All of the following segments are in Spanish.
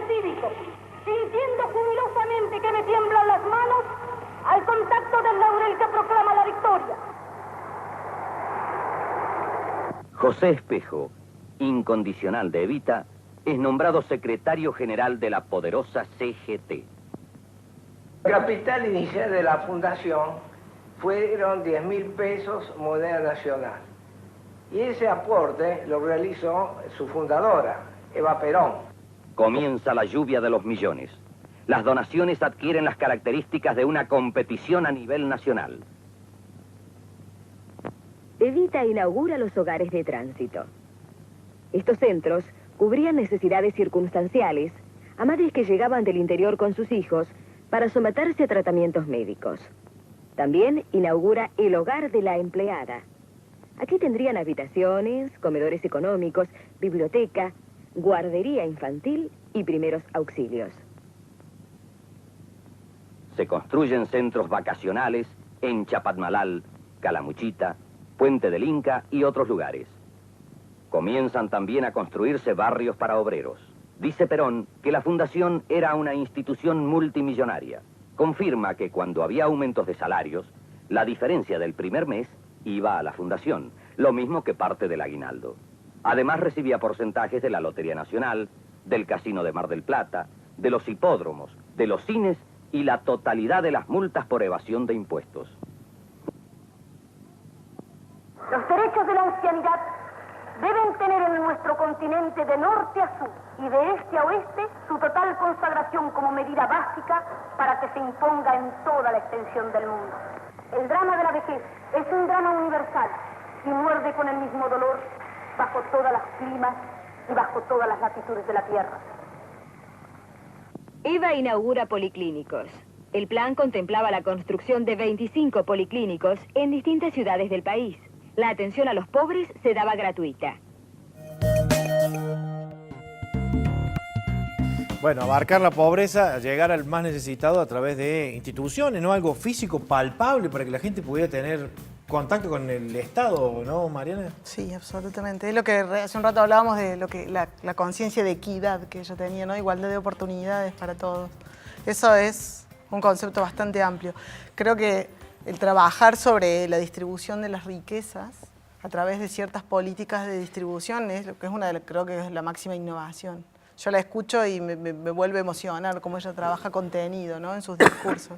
cívico, sintiendo jubilosamente que me tiemblan las manos al contacto del laurel que proclama la victoria. José Espejo, incondicional de Evita, es nombrado secretario general de la poderosa CGT. El capital inicial de la fundación fueron 10.000 pesos moneda nacional. Y ese aporte lo realizó su fundadora, Eva Perón. Comienza la lluvia de los millones. Las donaciones adquieren las características de una competición a nivel nacional. Evita inaugura los hogares de tránsito. Estos centros cubrían necesidades circunstanciales a madres que llegaban del interior con sus hijos para someterse a tratamientos médicos. También inaugura el hogar de la empleada. Aquí tendrían habitaciones, comedores económicos, biblioteca, guardería infantil y primeros auxilios. Se construyen centros vacacionales en Chapatmalal, Calamuchita, Puente del Inca y otros lugares. Comienzan también a construirse barrios para obreros. Dice Perón que la fundación era una institución multimillonaria. Confirma que cuando había aumentos de salarios, la diferencia del primer mes iba a la fundación, lo mismo que parte del aguinaldo. Además recibía porcentajes de la Lotería Nacional, del Casino de Mar del Plata, de los hipódromos, de los cines y la totalidad de las multas por evasión de impuestos. Los derechos de la ancianidad deben tener en nuestro continente de norte a sur y de este a oeste su total consagración como medida básica para que se imponga en toda la extensión del mundo. El drama de la vejez es un drama universal y muerde con el mismo dolor bajo todas las climas y bajo todas las latitudes de la tierra. Eva inaugura policlínicos. El plan contemplaba la construcción de 25 policlínicos en distintas ciudades del país. La atención a los pobres se daba gratuita. Bueno, abarcar la pobreza, llegar al más necesitado a través de instituciones, ¿no? Algo físico, palpable, para que la gente pudiera tener contacto con el Estado, ¿no, Mariana? Sí, absolutamente. Es lo que hace un rato hablábamos de lo que la conciencia de equidad que ella tenía, ¿no? Igualdad de oportunidades para todos. Eso es un concepto bastante amplio. Creo que el trabajar sobre la distribución de las riquezas a través de ciertas políticas de distribución es lo que es creo que es la máxima innovación. Yo la escucho y me vuelve a emocionar cómo ella trabaja contenido, ¿no? En sus discursos.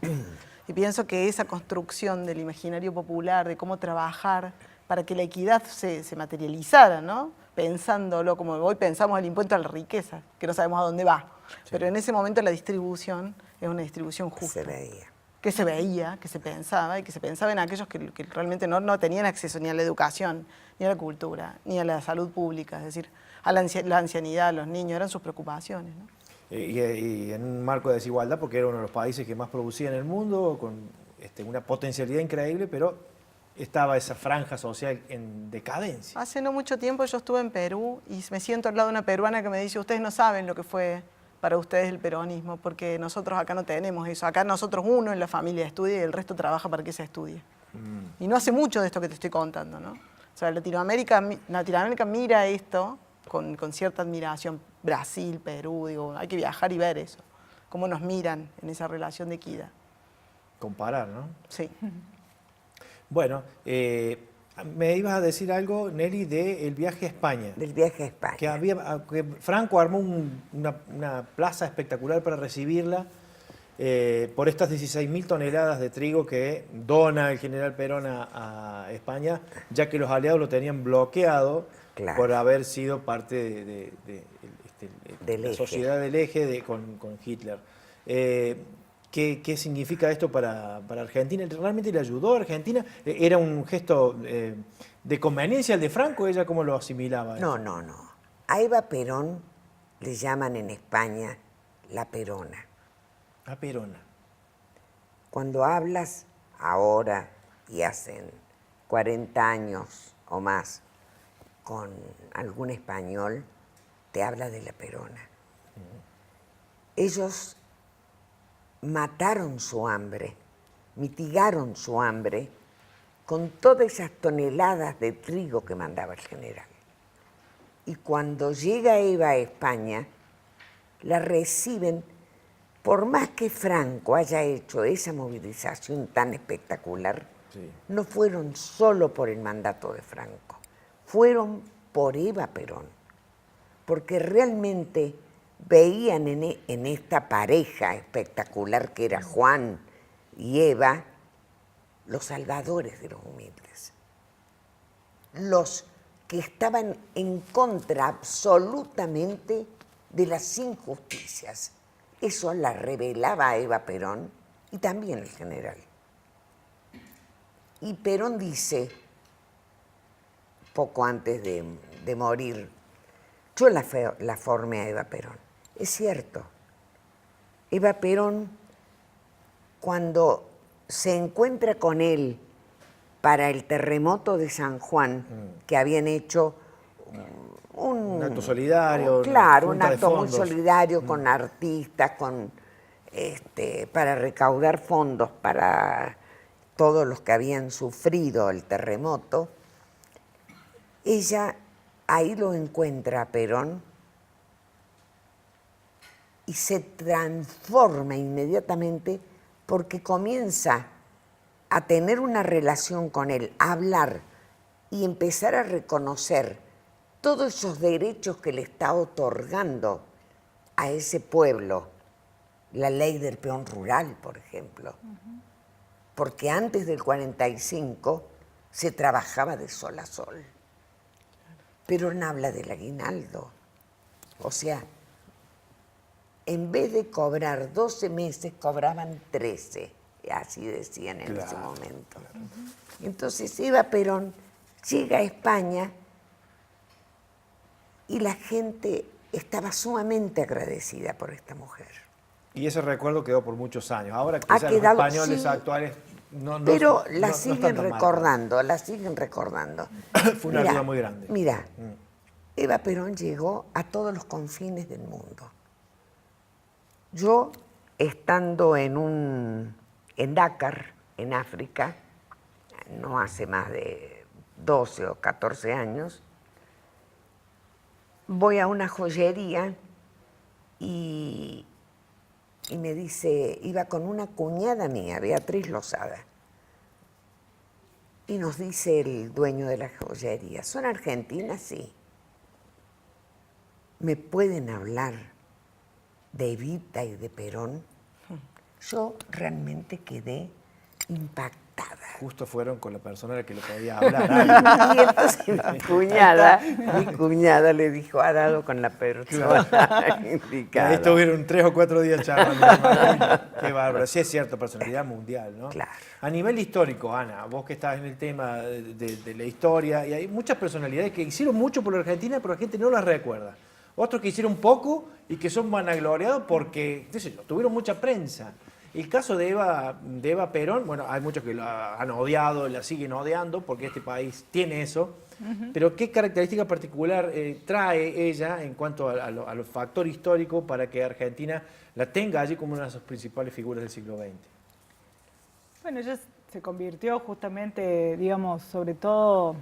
Y pienso que esa construcción del imaginario popular, de cómo trabajar para que la equidad se materializara, ¿no? Pensándolo como hoy pensamos el impuesto a la riqueza, que no sabemos a dónde va. Sí. Pero en ese momento la distribución es una distribución justa. Que se veía, que se pensaba, y que se pensaba en aquellos que realmente no tenían acceso ni a la educación, ni a la cultura, ni a la salud pública, es decir, a la ancianidad, a los niños, eran sus preocupaciones, ¿no? Y en un marco de desigualdad, porque era uno de los países que más producía en el mundo, con una potencialidad increíble, pero estaba esa franja social en decadencia. Hace no mucho tiempo yo estuve en Perú y me siento al lado de una peruana que me dice, ustedes no saben lo que fue para ustedes el peronismo, porque nosotros acá no tenemos eso. Acá nosotros uno en la familia estudia y el resto trabaja para que se estudie. Y no hace mucho de esto que te estoy contando, ¿no? O sea, Latinoamérica mira esto con cierta admiración. Brasil, Perú, digo, hay que viajar y ver eso. Cómo nos miran en esa relación de equidad. Comparar, ¿no? Sí. Bueno, me ibas a decir algo, Nelly, del viaje a España. Del viaje a España. Que Franco armó una plaza espectacular para recibirla por estas 16.000 toneladas de trigo que dona el general Perón a España, ya que los aliados lo tenían bloqueado, claro, por haber sido parte de la sociedad del eje con Hitler. ¿Qué significa esto para Argentina? ¿Realmente le ayudó a Argentina? ¿Era un gesto de conveniencia el de Franco? ¿Ella cómo lo asimilaba? No. A Eva Perón le llaman en España la Perona. La Perona. Cuando hablas ahora y hacen 40 años o más con algún español, te habla de la Perona. Ellos mataron su hambre, mitigaron su hambre con todas esas toneladas de trigo que mandaba el general. Y cuando llega Eva a España, la reciben, por más que Franco haya hecho esa movilización tan espectacular, Sí. no fueron solo por el mandato de Franco, fueron por Eva Perón, porque realmente veían en esta pareja espectacular que era Juan y Eva, los salvadores de los humildes, los que estaban en contra absolutamente de las injusticias. Eso la revelaba a Eva Perón y también el general. Y Perón dice, poco antes de morir, yo la formé a Eva Perón. Es cierto. Eva Perón, cuando se encuentra con él para el terremoto de San Juan, que habían hecho un acto solidario. Claro, un una junta de acto muy fondos. solidario con artistas, para recaudar fondos para todos los que habían sufrido el terremoto. Ella ahí lo encuentra a Perón y se transforma inmediatamente porque comienza a tener una relación con él, a hablar y empezar a reconocer todos esos derechos que le está otorgando a ese pueblo. La ley del peón rural, por ejemplo. Porque antes del 45 se trabajaba de sol a sol. Perón habla del aguinaldo. O sea, en vez de cobrar 12 meses, cobraban 13. Así decían en ese momento. Entonces Eva Perón llega a España y la gente estaba sumamente agradecida por esta mujer. Y ese recuerdo quedó por muchos años. Ahora Ha quizás los quedado, españoles sí, actuales no pero la están siguen tan recordando, la siguen recordando. Fue una ayuda muy grande. Mira, Eva Perón llegó a todos los confines del mundo. Yo, estando en Dakar, en África, no hace más de 12 o 14 años, voy a una joyería y me dice, iba con una cuñada mía, Beatriz Lozada, y nos dice el dueño de la joyería, ¿son argentinas? Sí. ¿Me pueden hablar de Evita y de Perón? Yo realmente quedé impactada. Justo fueron con la persona a la que le podía hablar. Y entonces mi cuñada le dijo, ha dado con la persona indicada. Ahí estuvieron 3 o 4 días charlando. Qué bárbaro. Sí es cierto, personalidad mundial, ¿no? Claro. A nivel histórico, Ana, vos que estás en el tema de la historia, y hay muchas personalidades que hicieron mucho por la Argentina, pero la gente no las recuerda. Otros que hicieron poco y que son vanagloriados porque, qué sé yo, tuvieron mucha prensa. El caso de Eva Perón, bueno, hay muchos que la han odiado, la siguen odiando porque este país tiene eso, pero ¿qué característica particular trae ella en cuanto a lo factor histórico para que Argentina la tenga allí como una de sus principales figuras del siglo XX? Bueno, ella se convirtió justamente, digamos, sobre todo...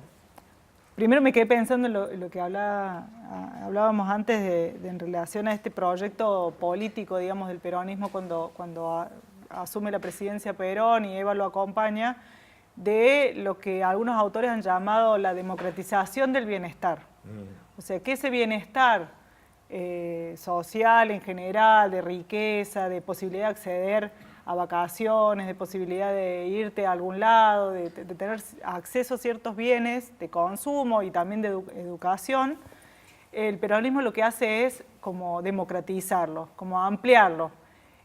Primero me quedé pensando en lo que hablábamos antes en relación a este proyecto político, digamos, del peronismo cuando asume la presidencia Perón y Eva lo acompaña, de lo que algunos autores han llamado la democratización del bienestar. O sea, que ese bienestar social en general, de riqueza, de posibilidad de acceder a vacaciones, de posibilidad de irte a algún lado, de tener acceso a ciertos bienes de consumo y también de educación, el peronismo lo que hace es como democratizarlo, como ampliarlo.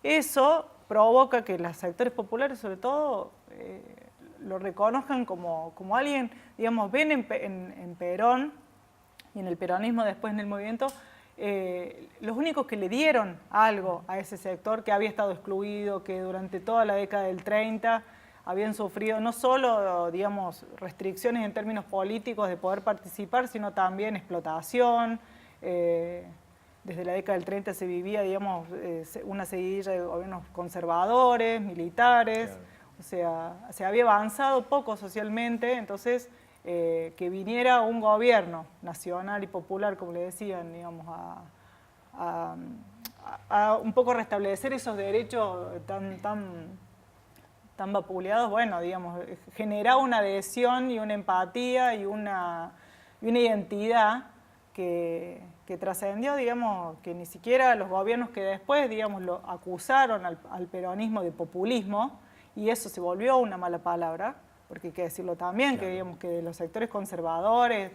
Eso provoca que los sectores populares, sobre todo, lo reconozcan como alguien, digamos, ven en Perón y en el peronismo después en el movimiento, los únicos que le dieron algo a ese sector que había estado excluido, que durante toda la década del 30 habían sufrido no solo, digamos, restricciones en términos políticos de poder participar, sino también explotación. Desde la década del 30 se vivía, digamos, una seguidilla de gobiernos conservadores, militares, claro. O sea, se había avanzado poco socialmente, entonces que viniera un gobierno nacional y popular, como le decían, digamos, a a un poco restablecer esos derechos tan vapuleados, bueno, digamos, generaba una adhesión y una empatía y una identidad que trascendió, digamos, que ni siquiera los gobiernos que después, digamos, lo acusaron al peronismo de populismo, y eso se volvió una mala palabra, porque hay que decirlo también, claro, que digamos que los sectores conservadores,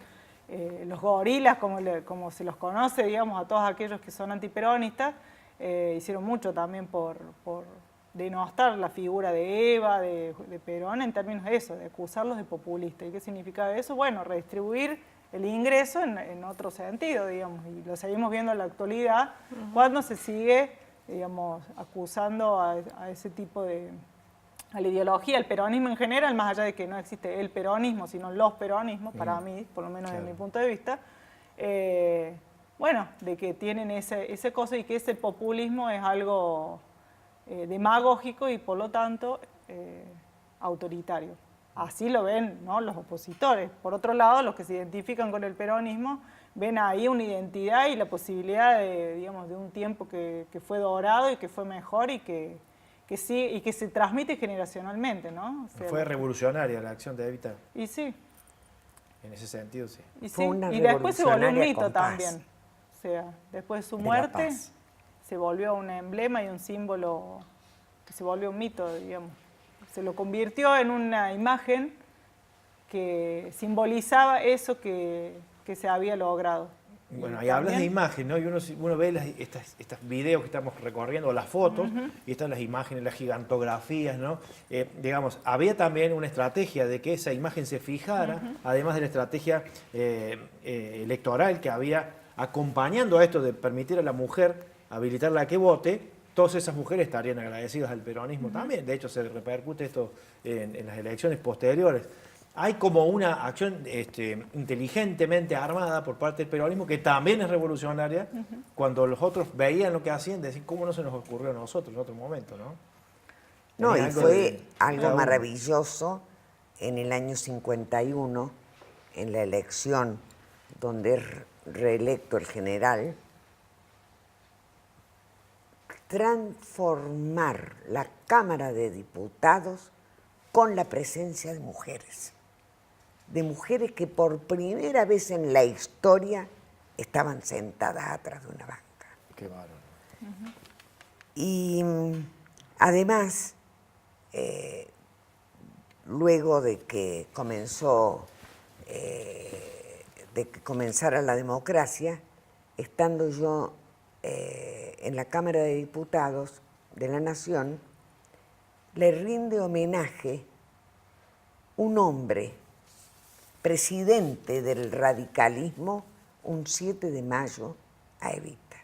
los gorilas, como se los conoce, digamos, a todos aquellos que son antiperonistas, hicieron mucho también por denostar la figura de Eva, de Perón, en términos de eso, de acusarlos de populistas. ¿Y qué significa eso? Bueno, redistribuir el ingreso en otro sentido, digamos, y lo seguimos viendo en la actualidad, cuando se sigue, digamos, acusando a ese tipo de... a la ideología, el peronismo en general, más allá de que no existe el peronismo, sino los peronismos, para mí, por lo menos desde mi punto de vista, bueno, de que tienen ese cosa y que ese populismo es algo demagógico y por lo tanto autoritario. Así lo ven, ¿no?, los opositores. Por otro lado, los que se identifican con el peronismo ven ahí una identidad y la posibilidad de, digamos, de un tiempo que fue dorado y que fue mejor y que sí, y que se transmite generacionalmente, ¿no? O sea, fue revolucionaria la acción de Evita. Y sí. En ese sentido, sí. Y después se volvió un mito también. O sea, después de su muerte se volvió un emblema y un símbolo, que se volvió un mito, digamos. Se lo convirtió en una imagen que simbolizaba eso que se había logrado. Bueno, ahí hablas de imagen, ¿no? Y uno ve estos videos que estamos recorriendo, las fotos, y están las imágenes, las gigantografías, ¿no? Digamos, había también una estrategia de que esa imagen se fijara, además de la estrategia electoral que había acompañando a esto de permitir a la mujer habilitarla a que vote. Todas esas mujeres estarían agradecidas al peronismo también. De hecho, se repercute esto en las elecciones posteriores. Hay como una acción inteligentemente armada por parte del peronismo que también es revolucionaria, cuando los otros veían lo que hacían, decir, ¿cómo no se nos ocurrió a nosotros en otro momento, no? No, y fue algo maravilloso en el año 51, en la elección donde es reelecto el general, transformar la Cámara de Diputados con la presencia de mujeres que por primera vez en la historia estaban sentadas atrás de una banca. Qué bárbaro. Y además, luego de que comenzara la democracia, estando yo en la Cámara de Diputados de la Nación, le rinde homenaje un hombre, presidente del radicalismo, un 7 de mayo a Evita,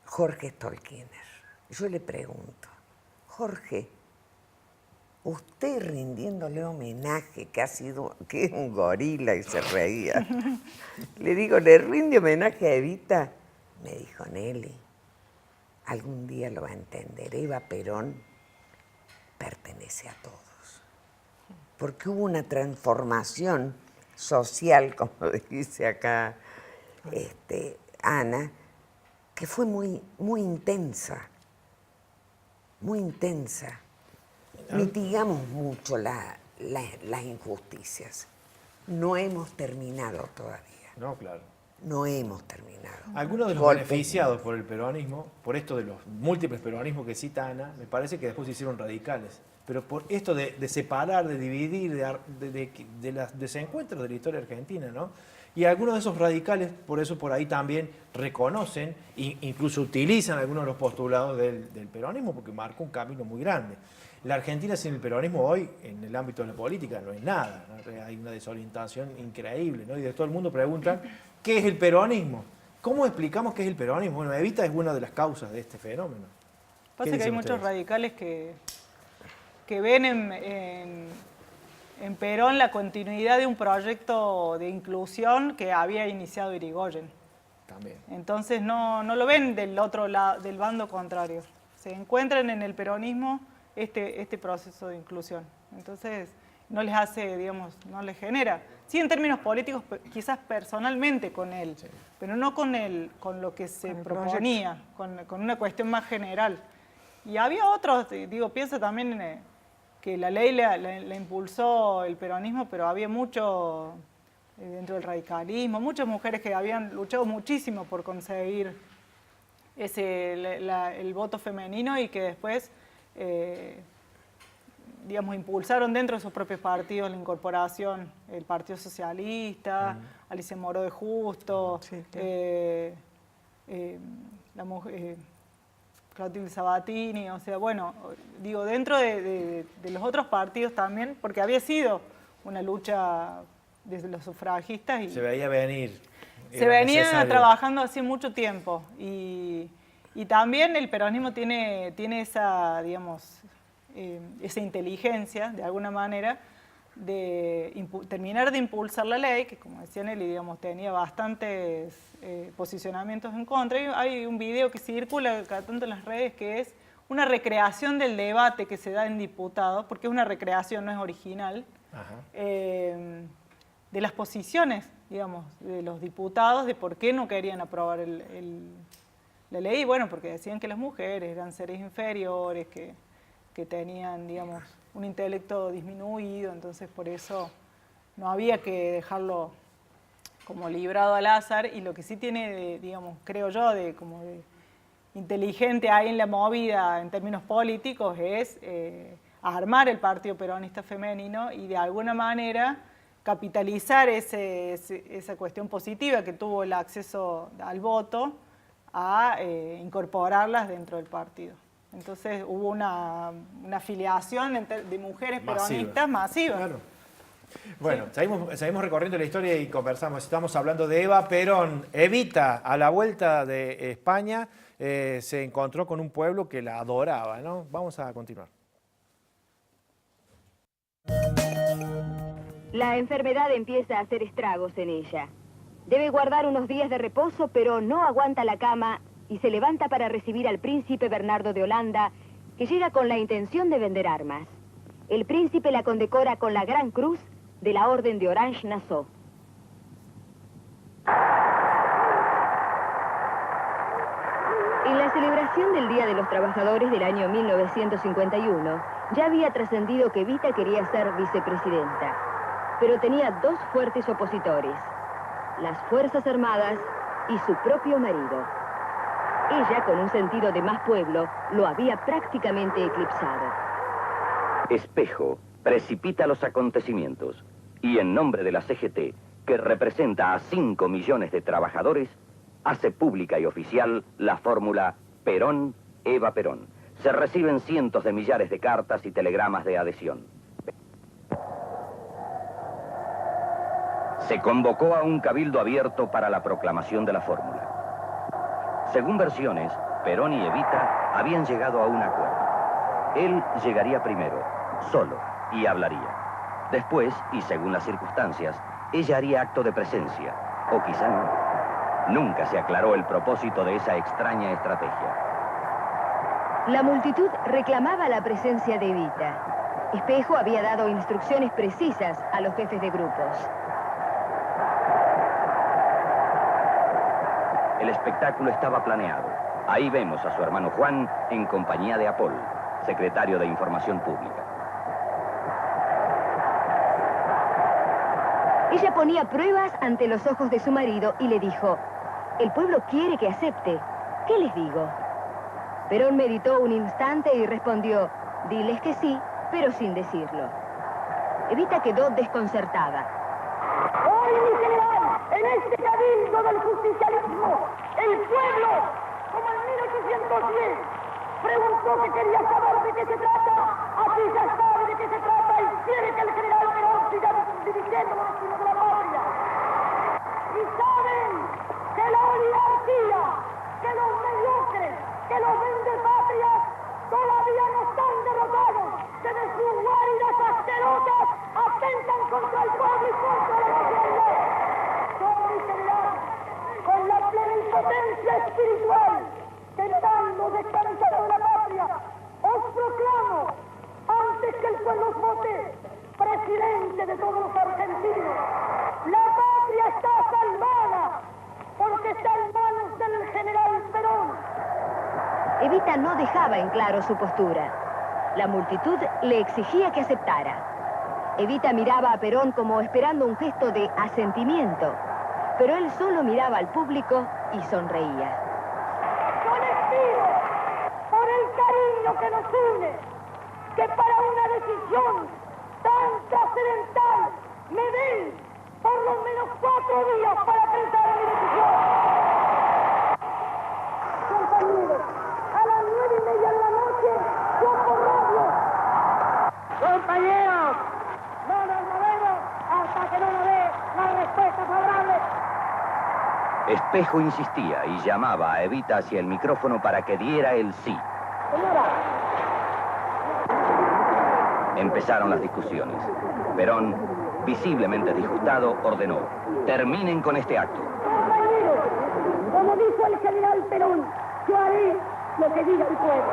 Jorge Stolkiner. Yo le pregunto, Jorge, usted rindiéndole homenaje, que es un gorila, y se reía. Le digo, ¿le rinde homenaje a Evita? Me dijo, Nelly, algún día lo va a entender. Eva Perón pertenece a todos. Porque hubo una transformación social, como dice acá Ana, que fue muy, muy intensa. Muy intensa. Mitigamos mucho las injusticias. No hemos terminado todavía. No, claro. No hemos terminado. Algunos de los beneficiados por el peronismo, por esto de los múltiples peronismos que cita Ana, me parece que después se hicieron radicales. Pero por esto de separar, de dividir, de los desencuentros de la historia argentina, ¿no? Y algunos de esos radicales, por eso por ahí también reconocen e incluso utilizan algunos de los postulados del peronismo, porque marcó un camino muy grande. La Argentina sin el peronismo hoy, en el ámbito de la política, no es nada, ¿no? Hay una desorientación increíble, ¿no? Y de todo el mundo preguntan, ¿qué es el peronismo? ¿Cómo explicamos qué es el peronismo? Bueno, Evita es una de las causas de este fenómeno. Pasa que hay muchos radicales que ven en Perón la continuidad de un proyecto de inclusión que había iniciado Irigoyen. También. Entonces no lo ven del otro lado, del bando contrario. Se encuentran en el peronismo este proceso de inclusión. Entonces no les hace, digamos, no les genera. Sí, en términos políticos, quizás personalmente con él, sí, pero no con lo que se proponía, con una cuestión más general. Y había otros, digo, pienso también que la ley la impulsó el peronismo, pero había mucho dentro del radicalismo, muchas mujeres que habían luchado muchísimo por conseguir el voto femenino y que después, digamos, impulsaron dentro de sus propios partidos la incorporación, el Partido Socialista, Alicia Moró de Justo, sí, la mujer, Clotilde Sabatini, o sea, bueno, digo, dentro de los otros partidos también, porque había sido una lucha desde los sufragistas. Y se veía venir. Se venía trabajando hace mucho tiempo y también el peronismo tiene esa, digamos, esa inteligencia, de alguna manera, de terminar de impulsar la ley, que como decía Nelly, digamos, tenía bastantes posicionamientos en contra. Y hay un video que circula cada tanto en las redes que es una recreación del debate que se da en diputados, porque es una recreación, no es original, de las posiciones, digamos, de los diputados, de por qué no querían aprobar la ley. Y bueno, porque decían que las mujeres eran seres inferiores, que tenían, digamos, un intelecto disminuido, entonces por eso no había que dejarlo como librado al azar. Y lo que sí tiene, digamos, creo yo, como de inteligente ahí en la movida en términos políticos es armar el Partido Peronista Femenino y de alguna manera capitalizar esa cuestión positiva que tuvo el acceso al voto a incorporarlas dentro del partido. Entonces hubo una afiliación de mujeres peronistas masiva. Claro. Bueno, sí, seguimos recorriendo la historia y conversamos. Estamos hablando de Eva Perón. Evita, a la vuelta de España, se encontró con un pueblo que la adoraba, ¿no? Vamos a continuar. La enfermedad empieza a hacer estragos en ella. Debe guardar unos días de reposo, pero no aguanta la cama y se levanta para recibir al príncipe Bernardo de Holanda, que llega con la intención de vender armas. El príncipe la condecora con la Gran Cruz de la Orden de Orange-Nassau. En la celebración del Día de los Trabajadores del año 1951, ya había trascendido que Evita quería ser vicepresidenta, pero tenía dos fuertes opositores, las Fuerzas Armadas y su propio marido. Ella, con un sentido de más pueblo, lo había prácticamente eclipsado. Espejo precipita los acontecimientos y en nombre de la CGT, que representa a 5 millones de trabajadores, hace pública y oficial la fórmula Perón-Eva Perón. Se reciben cientos de millares de cartas y telegramas de adhesión. Se convocó a un cabildo abierto para la proclamación de la fórmula. Según versiones, Perón y Evita habían llegado a un acuerdo. Él llegaría primero, solo, y hablaría. Después, y según las circunstancias, ella haría acto de presencia, o quizá no. Nunca se aclaró el propósito de esa extraña estrategia. La multitud reclamaba la presencia de Evita. Espejo había dado instrucciones precisas a los jefes de grupos. El espectáculo estaba planeado. Ahí vemos a su hermano Juan en compañía de Apol, secretario de Información Pública. Ella ponía pruebas ante los ojos de su marido y le dijo: el pueblo quiere que acepte. ¿Qué les digo? Perón meditó un instante y respondió: diles que sí, pero sin decirlo. Evita quedó desconcertada. Hoy, mi general, en este cabildo del justicialismo, el pueblo, como en 1810, preguntó que quería saber de qué se trata, aquí ya sabe de qué se trata y quiere que el general Perón siga dirigiendo los destinos de la patria. Y saben que la oligarquía, que los mediocres, que los vendepatrias todavía no están derrotados, que de sus guaridas asquerosas atentan contra el pueblo y contra la nación. Con mi general, con la plenipotencia espiritual, tentando descansar de la patria, os proclamo, antes que el pueblo os vote, presidente de todos los argentinos. La patria está salvada porque está en manos del general Perón. Evita no dejaba en claro su postura. La multitud le exigía que aceptara. Evita miraba a Perón como esperando un gesto de asentimiento, pero él solo miraba al público y sonreía. Yo les pido, por el cariño que nos une, que para una decisión tan trascendental me den por lo menos 4 días para pensar en mi decisión. Compañeros, a las 9:30 de la noche, yo por radio. Compañeros, no nos movemos hasta que no nos dé la respuesta favorable. Espejo insistía y llamaba a Evita hacia el micrófono para que diera el sí. Señora. Empezaron las discusiones. Perón, visiblemente disgustado, ordenó: terminen con este acto. Compañeros, como dijo el general Perón, yo haré lo que diga el pueblo.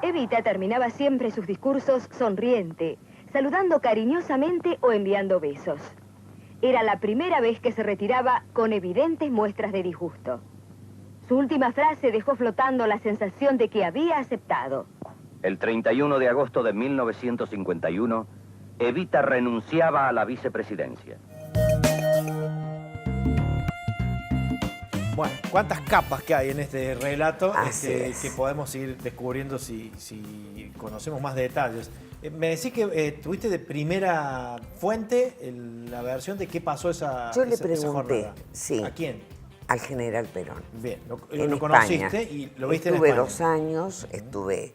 Evita terminaba siempre sus discursos sonriente, saludando cariñosamente o enviando besos. Era la primera vez que se retiraba con evidentes muestras de disgusto. Su última frase dejó flotando la sensación de que había aceptado. El 31 de agosto de 1951, Evita renunciaba a la vicepresidencia. Bueno, cuántas capas que hay en este relato Así que podemos ir descubriendo si conocemos más detalles. Me decís que tuviste de primera fuente la versión de qué pasó esa Yo le esa pregunté, jornada. sí. ¿A quién? Al general Perón. Bien, En lo España. conociste y lo viste Estuve en España. 2 años, estuve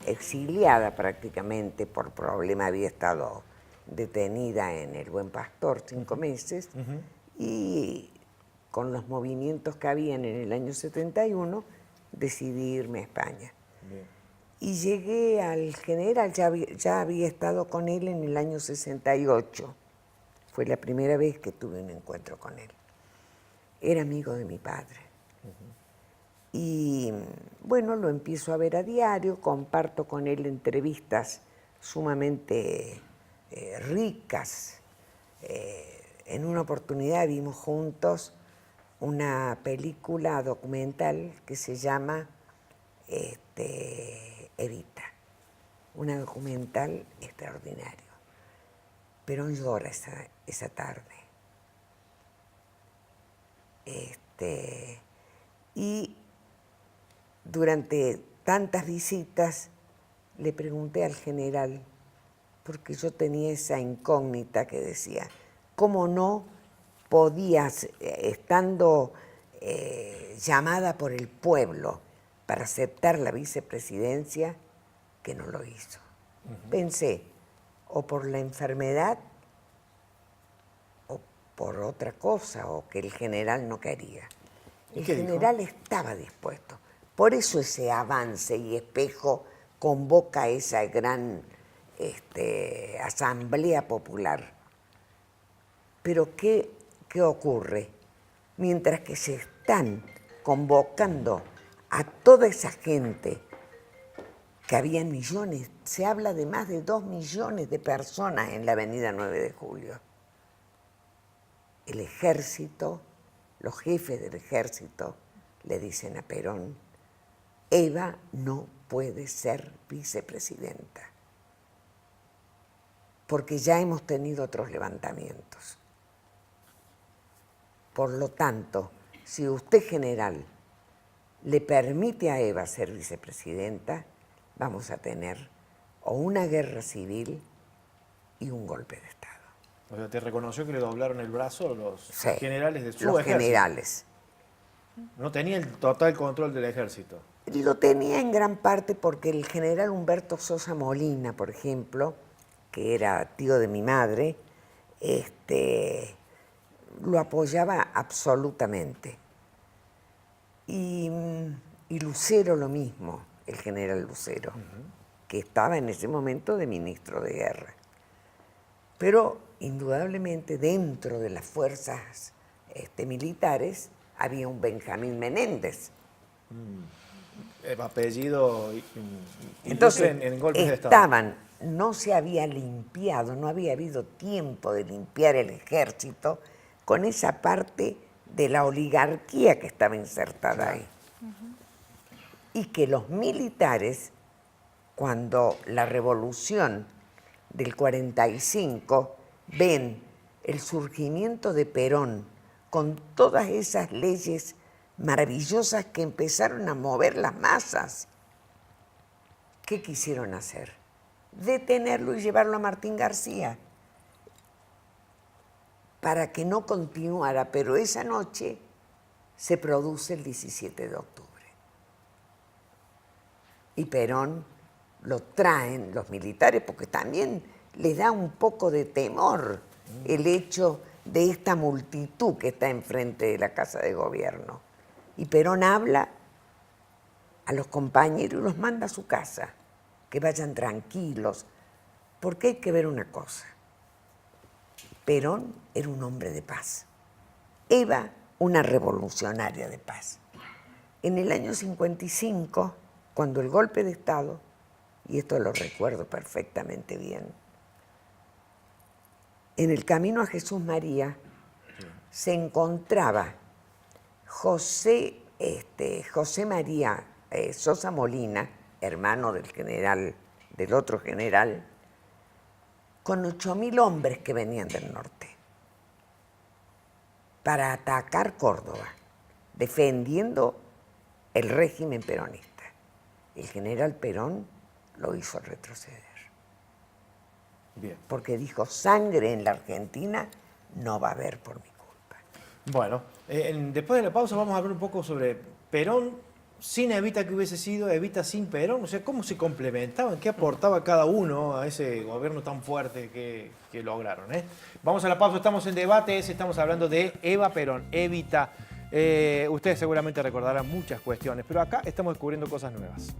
exiliada prácticamente por problema, había estado detenida en el Buen Pastor 5 meses y con los movimientos que habían en el año 71 decidí irme a España. Bien. Y llegué al general, ya había estado con él en el año 68. Fue la primera vez que tuve un encuentro con él. Era amigo de mi padre. Y bueno, lo empiezo a ver a diario, comparto con él entrevistas sumamente ricas. En una oportunidad vimos juntos una película documental que se llama Evita, una documental extraordinario. Perón llora esa tarde. Y durante tantas visitas le pregunté al general, porque yo tenía esa incógnita que decía, ¿cómo no podías, estando llamada por el pueblo para aceptar la vicepresidencia, que no lo hizo? Pensé, o por la enfermedad, o por otra cosa, o que el general no quería. El general estaba dispuesto. Por eso ese avance y Espejo convoca esa gran asamblea popular. Pero ¿qué ocurre? Mientras que se están convocando a toda esa gente, que había millones, se habla de más de 2 millones de personas en la avenida 9 de Julio. El ejército, los jefes del ejército le dicen a Perón, Eva no puede ser vicepresidenta, porque ya hemos tenido otros levantamientos. Por lo tanto, si usted, general, le permite a Eva ser vicepresidenta, vamos a tener o una guerra civil y un golpe de Estado. O sea, ¿te reconoció que le doblaron el brazo los Sí, generales de su los ejército? generales. No tenía el total control del ejército. Lo tenía en gran parte porque el general Humberto Sosa Molina, por ejemplo, que era tío de mi madre, lo apoyaba absolutamente. Y Lucero lo mismo, el general Lucero, que estaba en ese momento de ministro de guerra. Pero indudablemente dentro de las fuerzas militares había un Benjamín Menéndez, apellido Entonces, en golpes de Estado. no se había limpiado, no había habido tiempo de limpiar el ejército con esa parte de la oligarquía que estaba insertada ahí. Y que los militares, cuando la revolución del 45 ven el surgimiento de Perón con todas esas leyes maravillosas que empezaron a mover las masas, ¿qué quisieron hacer? Detenerlo y llevarlo a Martín García para que no continuara, pero esa noche se produce el 17 de octubre. Y Perón lo traen los militares porque también les da un poco de temor el hecho de esta multitud que está enfrente de la Casa de Gobierno. Y Perón habla a los compañeros y los manda a su casa, que vayan tranquilos, porque hay que ver una cosa. Perón era un hombre de paz. Eva, una revolucionaria de paz. En el año 55, cuando el golpe de Estado, y esto lo recuerdo perfectamente bien, en el camino a Jesús María se encontraba José María Sosa Molina, hermano del otro general, con 8.000 hombres que venían del norte para atacar Córdoba, defendiendo el régimen peronista. El general Perón lo hizo retroceder. Bien. Porque dijo, sangre en la Argentina no va a haber por mi culpa. Bueno, después de la pausa vamos a hablar un poco sobre Perón sin Evita que hubiese sido, Evita sin Perón, o sea, cómo se complementaban, qué aportaba cada uno a ese gobierno tan fuerte que lograron. Vamos a la pausa, estamos en Debates, estamos hablando de Eva Perón, Evita. Ustedes seguramente recordarán muchas cuestiones, pero acá estamos descubriendo cosas nuevas.